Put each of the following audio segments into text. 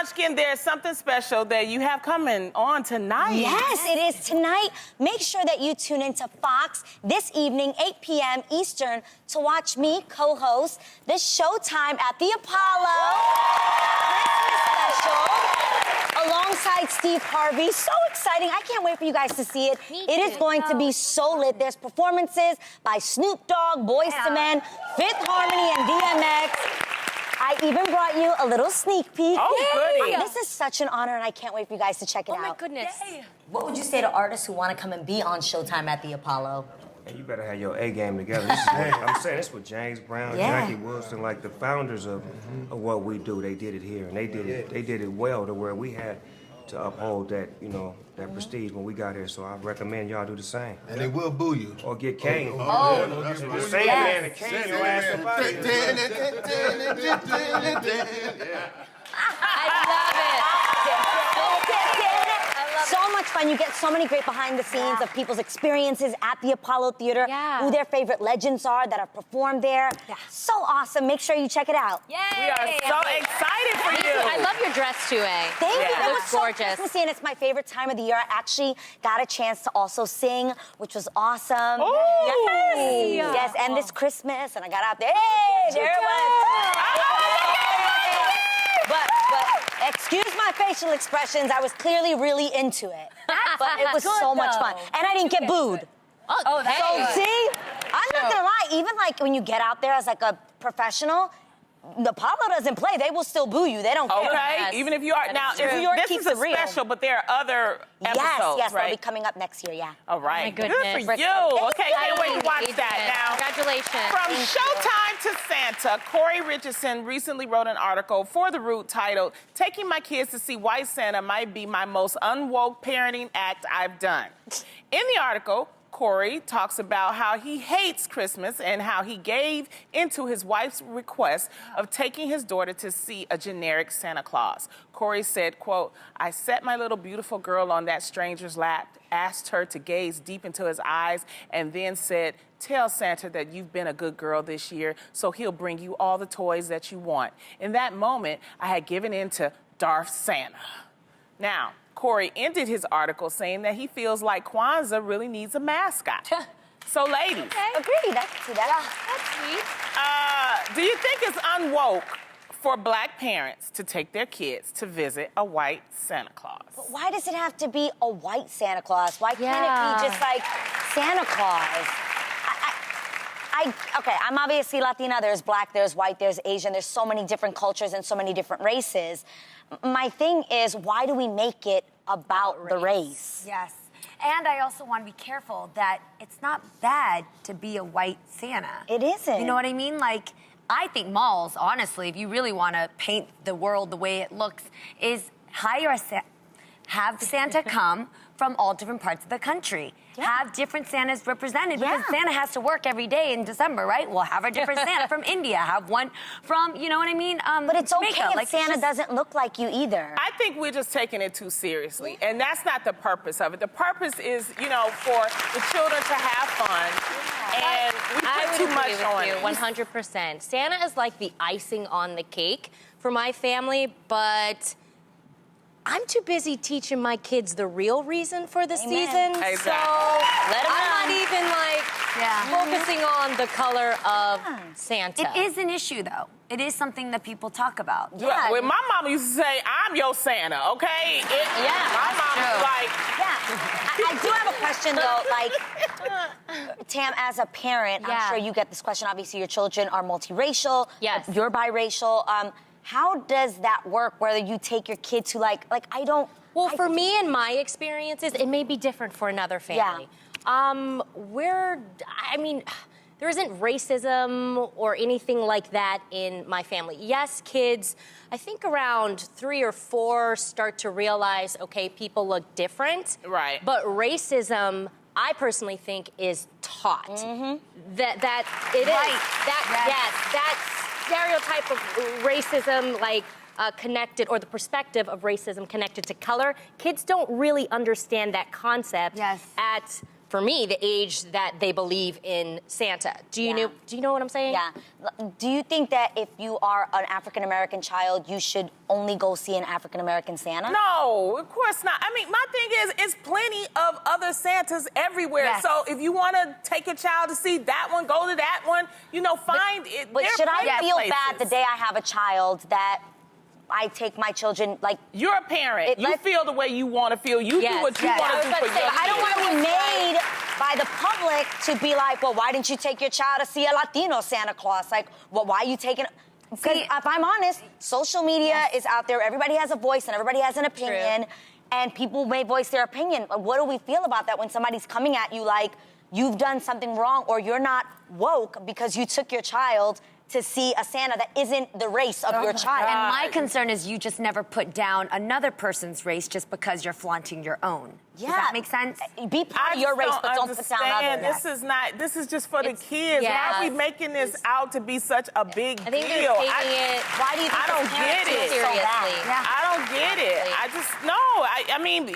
Munchkin, there's something special that you have coming on tonight. Yes, it is tonight. Make sure that you tune into Fox this evening, 8 p.m. Eastern, to watch me co-host the Showtime at the Apollo Christmas special alongside Steve Harvey. So exciting. I can't wait for you guys to see it. It is going to be so lit. There's performances by Snoop Dogg, Boyz II Men, Fifth Harmony, and DMX. I even brought you a little sneak peek. Oh, goody. This is such an honor, and I can't wait for you guys to check it out. Oh, my goodness. Yay. What would you say to artists who want to come and be on Showtime at the Apollo? And you better have your A game together. This is what, I'm saying this with James Brown, Jackie Wilson, like the founders of what we do. They did it here, and they did it well to where we had to uphold that, you know, that prestige when we got here. So I recommend y'all do the same. And they will boo you. Or get caned. The same man that caned your ass up out of here. I love it. So much fun. You get so many great behind the scenes of people's experiences at the Apollo Theater, who their favorite legends are that have performed there. So awesome. Make sure you check it out. Yay! We are so excited for you. I love your dress too, A. Thank you. It was so gorgeous. Christmassy, and it's my favorite time of the year. I actually got a chance to also sing, which was awesome. Yes. Yes, and this Christmas, and I got out there. Hey, there it was. But excuse my facial expressions. I was clearly really into it. But it was so much fun. And I didn't get booed. Oh, that's So good. see, I'm not gonna lie, even like when you get out there as like a professional, the Apollo doesn't play. They will still boo you. They don't care. Okay, Yes. even if you are. Now, New York this keeps is a it real. special, but there are other episodes, Yes, right? they'll be coming up next year, yeah. All right. Oh, my goodness. Good for you. Okay, can't wait to watch Engagement. that now. Congratulations. From Showtime to Santa, Corey Richardson recently wrote an article for The Root titled, "Taking My Kids to See White Santa Might Be My Most Unwoke Parenting Act I've Done." In the article, Corey talks about how he hates Christmas and how he gave into his wife's request of taking his daughter to see a generic Santa Claus. Corey said, quote, "I set my little beautiful girl on that stranger's lap, asked her to gaze deep into his eyes, and then said, 'Tell Santa that you've been a good girl this year, so he'll bring you all the toys that you want.' In that moment, I had given in to Darth Santa." Now, Corey ended his article saying that he feels like Kwanzaa really needs a mascot. So, ladies, Agreed, I can see that. That's sweet. do you think it's unwoke for Black parents to take their kids to visit a white Santa Claus? But why does it have to be a white Santa Claus? Why can't it be just like Santa Claus? Okay, I'm obviously Latina. There's Black, there's white, there's Asian. There's so many different cultures and so many different races. My thing is, why do we make it about the race? Yes. And I also want to be careful that it's not bad to be a white Santa. It isn't. You know what I mean? Like, I think malls, honestly, if you really want to paint the world the way it looks, is have Santa come from all different parts of the country. Yeah. Have different Santas represented because Santa has to work every day in December, right? We'll have a different Santa from India, have one from, you know what I mean? But it's okay Jamaica. if Santa doesn't look like you either. I think we're just taking it too seriously, and that's not the purpose of it. The purpose is, you know, for the children to have fun, and we I put would too much agree on with you, it. 100%. Santa is like the icing on the cake for my family, but I'm too busy teaching my kids the real reason for the season. Exactly. So Let 'em I'm not know. even like focusing on the color of Santa. It is an issue, though. It is something that people talk about. Well, my mama used to say, "I'm your Santa," okay? My mom was like, I do have a question, though. Like, Tam, as a parent, I'm sure you get this question. Obviously, your children are multiracial. Yes. You're biracial. How does that work, whether you take your kid to, Well, for me and my experiences, it may be different for another family. There isn't racism or anything like that in my family. Yes, kids, I think around 3 or 4 start to realize, okay, people look different. Right. But racism, I personally think, is taught. That it is. That stereotype of racism, connected, or the perspective of racism connected to color, kids don't really understand that concept at for me, the age that they believe in Santa. Do you know what I'm saying? Yeah. Do you think that if you are an African-American child, you should only go see an African-American Santa? No, of course not. I mean, my thing is, it's plenty of other Santas everywhere. Yes. So if you want to take a child to see that one, go to that one. You know, find it. But There are should I plenty feel of bad the places. day I have a child that I take my children, like... You're a parent. You feel the way you want to feel. You do what you want to do for your I don't kids. want to be made by the public to be like, well, why didn't you take your child to see a Latino Santa Claus? Like, well, why are you taking... Because if I'm honest, social media is out there. Everybody has a voice and everybody has an opinion. And people may voice their opinion. But what do we feel about that when somebody's coming at you like you've done something wrong or you're not woke because you took your child to see a Santa that isn't the race of your child? And my concern is you just never put down another person's race just because you're flaunting your own. Yeah. Does that make sense? Be proud of your race, but don't put down others. This is just for the kids. yeah. Why are we making this out to be such a big I think deal? they're taking it. Why do you think I don't the parents get it. feel so bad? Seriously. I don't get it. I just, no. I mean,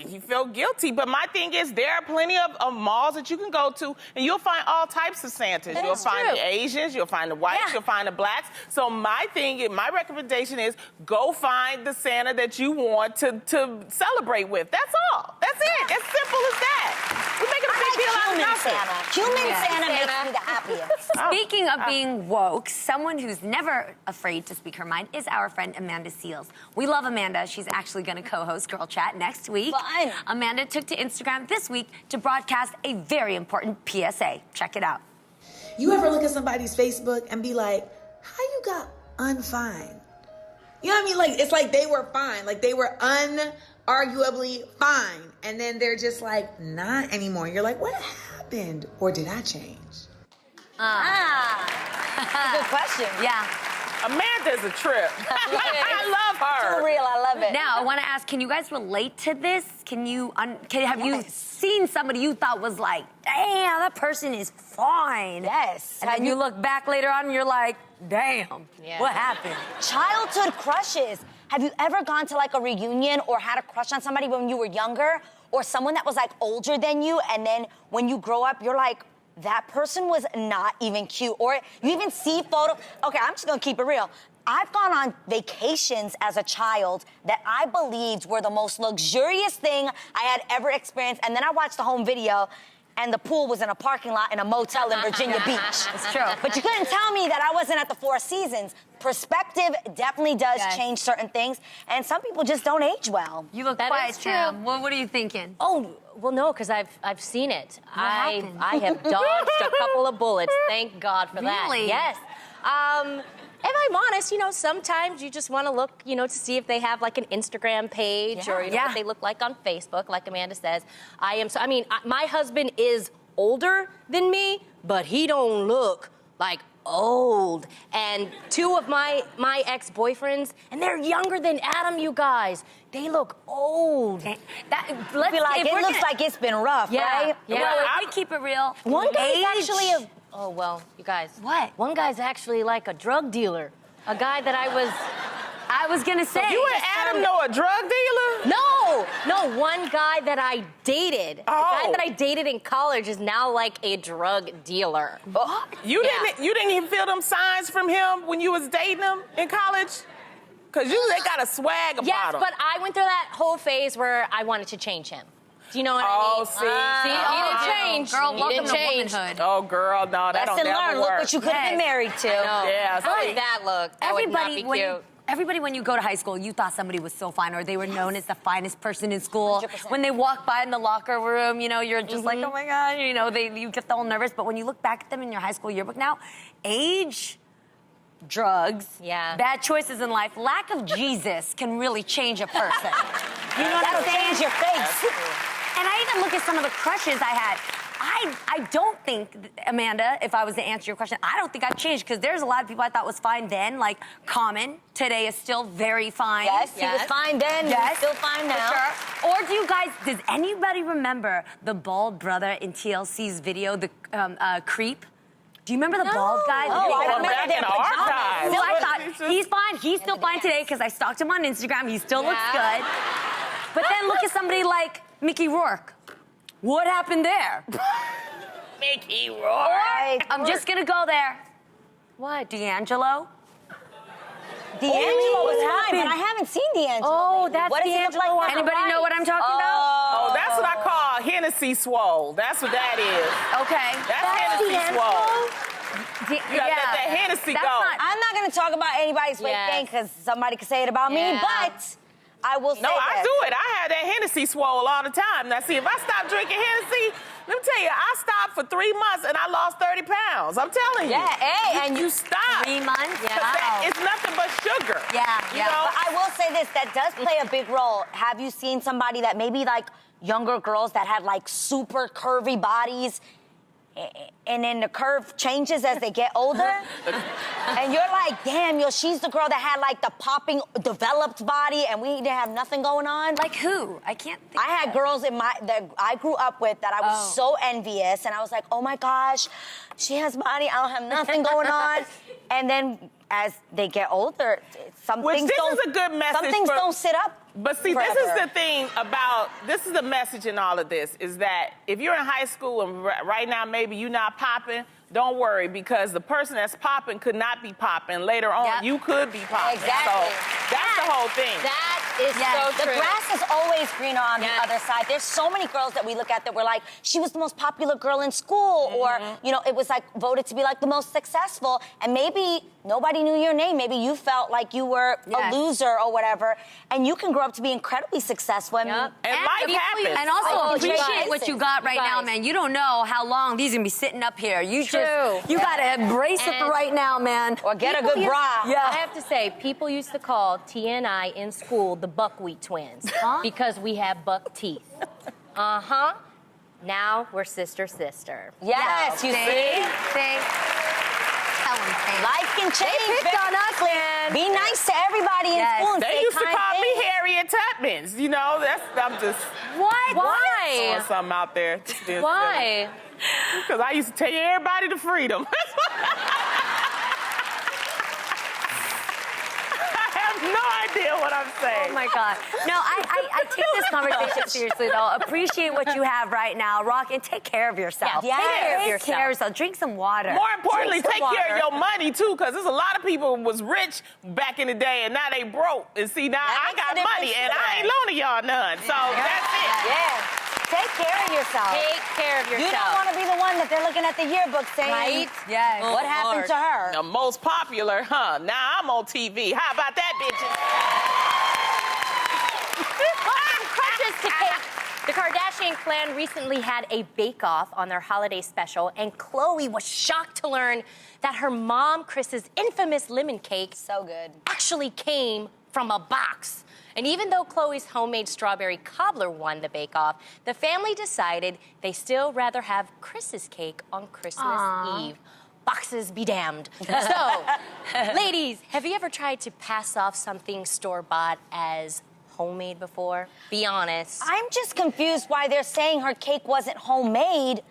he felt guilty. But my thing is, there are plenty of malls that you can go to, and you'll find all types of Santas. You'll find the Asians, you'll find the whites, you'll find the blacks. So my recommendation is go find the Santa that you want to celebrate with. That's all. That's it. As simple as that. We're making a big deal out of nothing. Human Santa makes me the happiest. Speaking of being woke, someone who's never afraid to speak her mind is our friend Amanda Seales. We love Amanda. She's actually going to co-host Girl Chat next week. Fun. Amanda took to Instagram this week to broadcast a very important PSA. Check it out. You ever look at somebody's Facebook and be like, how you got unfine? You know what I mean? Like, it's like they were fine. Like, they were unarguably fine. And then they're just like, not anymore. You're like, what happened? Or did I change? Good question. Yeah. Amanda's a trip. I love her. For real, I love it. Now, I want to ask, can you guys relate to this? Have you seen somebody you thought was like, damn, that person is fine? Yes. And then you look back later on and you're like, damn, what happened? Childhood crushes. Have you ever gone to like a reunion or had a crush on somebody when you were younger? Or someone that was like older than you, and then when you grow up, you're like, that person was not even cute. Or you even see photos. Okay, I'm just gonna keep it real. I've gone on vacations as a child that I believed were the most luxurious thing I had ever experienced. And then I watched the home video, and the pool was in a parking lot in a motel in Virginia Beach. It's true. But you couldn't tell me that I wasn't at the Four Seasons. Perspective definitely does change certain things, and some people just don't age well. You look That quiet, is true. Sam. What are you thinking? Oh, well, no, because I've seen it. happened? I have dodged a couple of bullets. Thank God for that. Really? Yes. If I'm honest, sometimes you just want to look, to see if they have like an Instagram page or what they look like on Facebook, like Amanda says. My husband is older than me, but he don't look like old. And two of my ex-boyfriends, and they're younger than Adam, you guys. They look old. It looks like it's been rough, right? Yeah. Well, if we keep it real. One guy's age- actually oh, well, you guys. What? One guy's actually like a drug dealer. A guy that I was gonna say. You and Adam know a drug dealer? No, one guy that I dated. The guy that I dated in college is now like a drug dealer. You didn't even feel them signs from him when you was dating him in college? Because they got a swag about Yes, him. but I went through that whole phase where I wanted to change him. Do you know what I mean? See, he didn't change. Girl, He welcome didn't to change. womanhood. Oh, girl, no, that don't Lesson never learned. work. Look what you could have been married to. Yeah, How did that look? That would not be cute. Everybody, when you go to high school, you thought somebody was so fine, or they were known as the finest person in school. 100%. When they walk by in the locker room, you're just like, oh my God, you get all nervous. But when you look back at them in your high school yearbook now, age, drugs, bad choices in life, lack of Jesus can really change a person. You know what I'm saying? Change your face. And I even look at some of the crushes I had. I don't think, Amanda, if I was to answer your question, I don't think I've changed, because there's a lot of people I thought was fine then, like Common. Today is still very fine. Yes, he was fine then, he's still fine now. For sure. Or do you guys, does anybody remember the bald brother in TLC's video, the Creep? Do you remember the bald guy? I remember back their in our pajamas. time. So I thought, he's fine. He's still fine today because I stalked him on Instagram. He still looks good. But then look at somebody like Mickey Rourke. What happened there? Mickey Rourke. Right. I'm just gonna go there. What, D'Angelo? D'Angelo was Oh, fine, but I haven't seen D'Angelo. Oh, lately. that's what does he look D'Angelo like on now? Anybody know what I'm talking about? Oh, that's what I call Hennessy swole. That's what that is. Okay. That's Hennessy swole. You gotta let that Hennessy That's go. not- I'm not going to talk about anybody's weight Yes. gain because somebody could say it about me, Yeah. but I will say No, I this. do it. I have that Hennessy swole all the time. Now, see, if I stop drinking Hennessy, let me tell you, I stopped for 3 months and I lost 30 pounds. I'm telling you. Yeah, hey, and you stop. 3 months? 'Cause that- it's nothing but sugar. Yeah, You yeah. know? But I will say this, that does play a big role. Have you seen somebody that maybe like younger girls that had like super curvy bodies and then the curve changes as they get older? And you're like, damn, yo, she's the girl that had like the popping, developed body and we didn't have nothing going on. Like who? I can't think. I had girls that I grew up with that I was so envious, and I was like, oh my gosh, she has body, I don't have nothing going on. And then as they get older, some Which things this don't. is a good message Some things for- don't sit up. But see, forever. this is the thing about, this is the message in all of this, is that if you're in high school and right now maybe you're not popping, don't worry, because the person that's popping could not be popping. Later on, Yep. you could be popping. Exactly. So that's the whole thing. That is Yes. so The true. grass is always greener on Yes. the other side. There's so many girls that we look at that we're like, she was the most popular girl in school, or, you know, it was like voted to be like the most successful, and maybe nobody knew your name. Maybe you felt like you were Yes. a loser or whatever, and you can grow up to be incredibly successful. I mean, Yep. And life happens. And also Oh, you appreciate guys. what you got right You now, guys. man. You don't know how long these are gonna be sitting up here. You True. you gotta embrace it And- right now, man. or get a People good used- bra. Yeah. I have to say, people used to call T and I in school the buckwheat twins because we have buck teeth. Uh-huh. Now we're sister. Yes, you see? See? Tell 'em, Pam. Life can change. They picked on us, man. Be nice to everybody in Yes. school and They say used to kind call things. me Harriet Tubmans. You know, I'm just What? Why? throwing something out there. Why? Because I used to tell everybody to freedom. I have no idea what I'm saying. Oh my God. No, I take this conversation seriously though. Appreciate what you have right now. Rock and take care of yourself. Yeah, take care of Take yourself. care of yourself. Drink some water. More importantly, Drink take some care of water. your money too, because there's a lot of people was rich back in the day and now they broke. And see, now That I makes a got difference money and too. I ain't loaning y'all none. So that's it. Yeah. Take care of yourself. Take care of You yourself. don't want to be the one that they're looking at the yearbook saying, Right? Yes. what happened to her? The most popular, huh? Now I'm on TV. How about that, Crutches to cake. The Kardashian clan recently had a bake-off on their holiday special, and Khloé was shocked to learn that her mom, Kris's infamous lemon cake, So good. actually came from a box. And even though Khloé's homemade strawberry cobbler won the bake-off, the family decided they still rather have Kris's cake on Christmas Eve. Boxes be damned. So, ladies, have you ever tried to pass off something store-bought as homemade before? Be honest. I'm just confused why they're saying her cake wasn't homemade.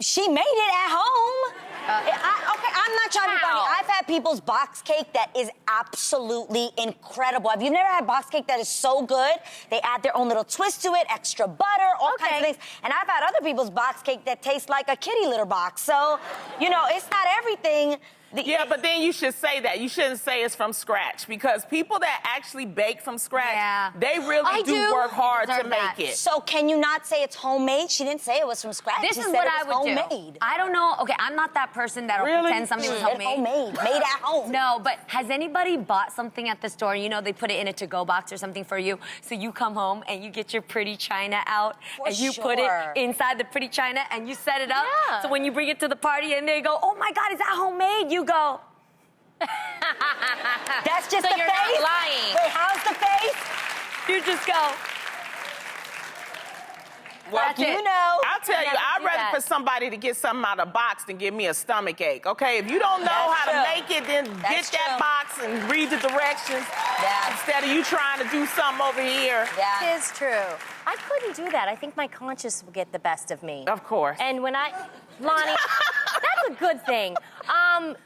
She made it at home. Okay, I'm not trying to be funny. How? I've had people's box cake that is absolutely incredible. Have you never had box cake that is so good? They add their own little twist to it, extra butter, all kinds of Okay. things. And I've had other people's box cake that tastes like a kitty litter box. So, you know, it's not everything. Yeah, but then you should say that. You shouldn't say it's from scratch, because people that actually bake from scratch, Yeah. they really I do do. work hard to Deserve make that. it. So can you not say it's homemade? She didn't say it was from scratch. This she is said what it I was would homemade. do. I don't know. Okay, I'm not that person that'll Really? pretend something was She said homemade. homemade, made at home. No, but has anybody bought something at the store? You know, they put it in a to-go box or something for you. So you come home and you get your pretty china out For and you put it sure. inside the pretty china and you set it up. Yeah. So when you bring it to the party and they go, oh my God, is that homemade? You go, That's just So the you're face? not lying. Wait, how's the face? you just go. Well, That's it. You know. I'll tell you, never I'd do rather that. for somebody to get something out of the box than give me a stomach ache, okay? If you don't know That's how to true. make it, then That's get that true. box and read the directions Yeah. instead of you trying to do something over here. Yeah. It is true. I couldn't do that. I think my conscience will get the best of me. Of course. And when Lonnie, that's a good thing.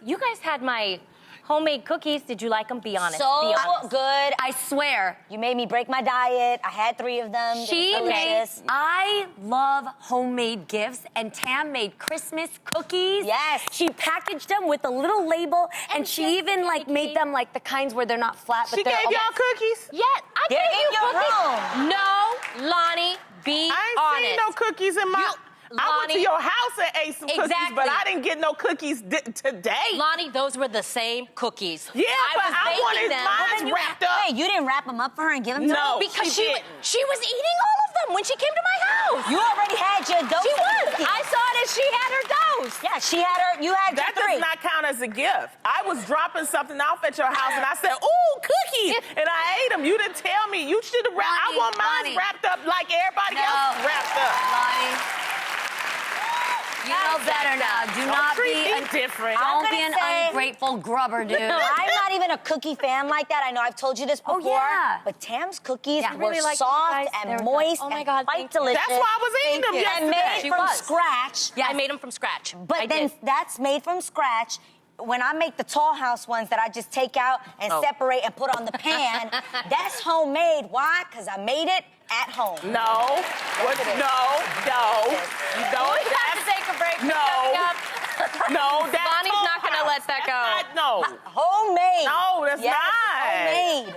You guys had my homemade cookies. Did you like them? Be honest. So Be honest. good. I swear. You made me break my diet. I had 3 of them. She They were made, delicious. I love homemade gifts, and Tam made Christmas cookies. Yes. She packaged them with a little label, and she even like made them like the kinds where they're not flat, but She they're gave y'all cookies? Yeah, I They're gave in you your cookies. room. No, Lonnie, be I ain't honest. seen no cookies in my... I went to Lonnie- your house and ate some cookies, Exactly. but I didn't get no cookies today. Lonnie, those were the same cookies. Yeah, but was I baking wanted them. mine wrapped up. Hey, you didn't wrap them up for her and give them to No. her? Because She did. she was eating all of them when she came to my house. You already had your dose. She of was. cookies. I saw it as she had her dose. Yeah, she had her. You had That your 3. does not count as a gift. I was dropping something off at your house, and I said, "Ooh, cookies!" and I ate them. You didn't tell me. You should have wrapped. I want mine Lonnie. wrapped up like everybody No. else wrapped up. Lonnie. You know better now. Do not treat be me different. Don't I'm be an gonna say- ungrateful grubber, dude. I'm not even a cookie fan like that. I know I've told you this before. yeah. But Tam's cookies Yeah. I were really like soft them, guys. They and were moist Oh my and God, quite thank you. delicious. That's why I was eating them And yesterday. made She from was. scratch. Yes. I made them from scratch. But I then did. that's made from scratch. When I make the Tall House ones that I just take out and separate and put on the pan, that's homemade. Why? Because I made it at home. No. What? No. No. You don't. We have to take a break. No. Coming up. No. That's Lonnie's not gonna let that go. No. Homemade. No, that's yes, not. Homemade.